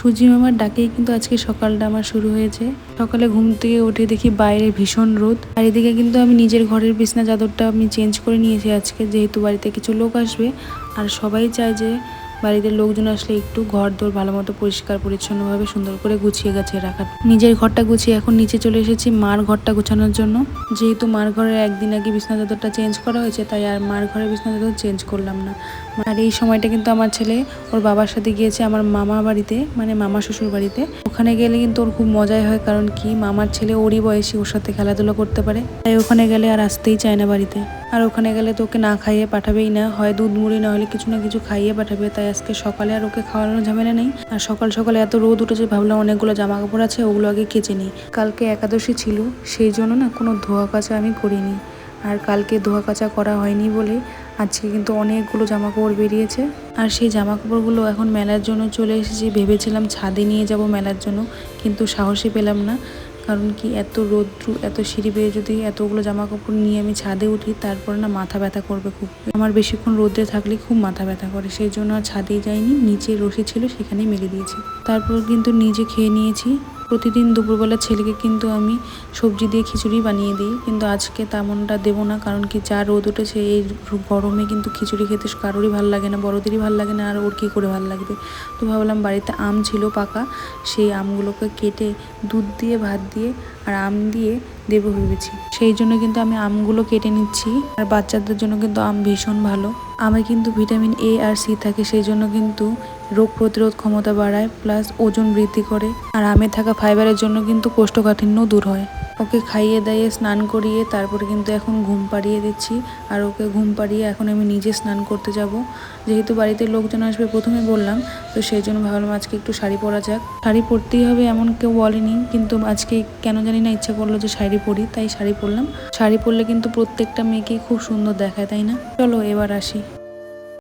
সুজি মামার ডাকেই কিন্তু আজকে সকালটা আমার শুরু হয়েছে। সকালে ঘুম থেকে উঠে দেখি বাইরে ভীষণ রোদ, আর এদিকে কিন্তু আমি নিজের ঘরের বিছনা চাদরটা আমি চেঞ্জ করে নিয়েছি আজকে, যেহেতু বাড়িতে কিছু লোক আসবে আর সবাই চায় যে বাড়িতে লোকজন আসলে একটু ঘর দোর ভালো মতো পরিষ্কার পরিচ্ছন্নভাবে সুন্দর করে গুছিয়ে গাছিয়ে রাখা। নিজের ঘরটা গুছিয়ে এখন নিচে চলে এসেছি মার ঘরটা গোছানোর জন্য। যেহেতু মার ঘরের একদিন আগে বিছনা চাদরটা চেঞ্জ করা হয়েছে, তাই আর মার ঘরের বিছনা চাদর চেঞ্জ করলাম না। আর এই সময়টা কিন্তু আমার ছেলে ওর বাবার সাথে গিয়েছে আমার মামা বাড়িতে, মানে মামা শ্বশুর বাড়িতে। ওখানে গেলে কিন্তু ওর খুব মজাই হয়, কারণ কি মামার ছেলে ওরই বয়সী, ওর সাথে খেলাধুলা করতে পারে। তাই ওখানে গেলে আর আসতেই চায় না বাড়িতে। আর ওখানে গেলে তো ওকে না খাইয়ে পাঠাবেই না, হয় দুধ মুড়ি না হলে কিছু না কিছু খাইয়ে পাঠাবে। তাই আজকে সকালে আর ওকে খাওয়ানোর ঝামেলা নেই। আর সকাল সকালে এত রোদ উঠেছে, ভাবলাম অনেকগুলো জামা কাপড় আছে ওগুলো আগে কেচে নিই। কালকে একাদশী ছিল, সেই জন্য না কোনো ধোয়া কাচা আমি করিনি। আর কালকে ধোয়া কাচা করা হয়নি বলে আজকে কিন্তু অনেকগুলো জামা কাপড় বেরিয়েছে। আর সেই জামা কাপড়গুলো এখন মেলার জন্য চলে এসেছি। ভেবেছিলাম ছাদে নিয়ে যাব মেলার জন্য, কিন্তু সাহসই পেলাম না। কারণ কি এত রৌদ্র, এত সিঁড়ি বেয়ে যদি এতগুলো জামা কাপড় নিয়ে আমি ছাদে উঠি, তারপরে না মাথা ব্যথা করবে খুব। আমার বেশিক্ষণ রোদ্রে থাকলে খুব মাথা ব্যথা করে, সেই জন্য আর ছাদেই যাইনি। নিচে রশি ছিল সেখানেই মেলে দিয়েছি। তারপর কিন্তু নিজে খেয়ে নিয়েছি। প্রতিদিন দুপুরবেলা ছেলেকে কিন্তু আমি সবজি দিয়ে খিচুড়ি বানিয়ে দিই, কিন্তু আজকে তেমনটা দেবো না। কারণ কি যা রোদ উঠেছে এই গরমে কিন্তু খিচুড়ি খেতে কারোরই ভালো লাগে না, বড়দেরই ভালো লাগে না, আর ওর কী করে ভালো লাগবে। তো ভাবলাম বাড়িতে আম ছিল পাকা, সেই আমগুলোকে কেটে দুধ দিয়ে ভাত দিয়ে আর আম দিয়ে দেবো ভেবেছি। সেই জন্য কিন্তু আমি আমগুলো কেটে নিচ্ছি। আর বাচ্চাদের জন্য কিন্তু আম ভীষণ ভালো। আমে কিন্তু ভিটামিন এ আর সি থাকে, সেই জন্য কিন্তু রোগ প্রতিরোধ ক্ষমতা বাড়ায়, প্লাস ওজন বৃদ্ধি করে। আর আমে থাকা ফাইবারের জন্য কিন্তু কোষ্ঠকাঠিন্য দূর হয়। ওকে খাইয়ে দাইয়ে স্নান করিয়ে তারপরে কিন্তু এখন ঘুম পাড়িয়ে দিচ্ছি। আর ওকে ঘুম পাড়িয়ে এখন আমি নিজে স্নান করতে যাব। যেহেতু বাড়িতে লোকজন আসবে প্রথমে বললাম, তো সেই জন্য ভাবলাম আজকে একটু শাড়ি পরা যাক। শাড়ি পরতেই হবে এমন কেউ বলেনি, কিন্তু আজকে কেন জানি না ইচ্ছা করলো যে শাড়ি পরি, তাই শাড়ি পরলাম। শাড়ি পরলে কিন্তু প্রত্যেকটা মেয়েকেই খুব সুন্দর দেখায়, তাই না? চলো এবার আসি।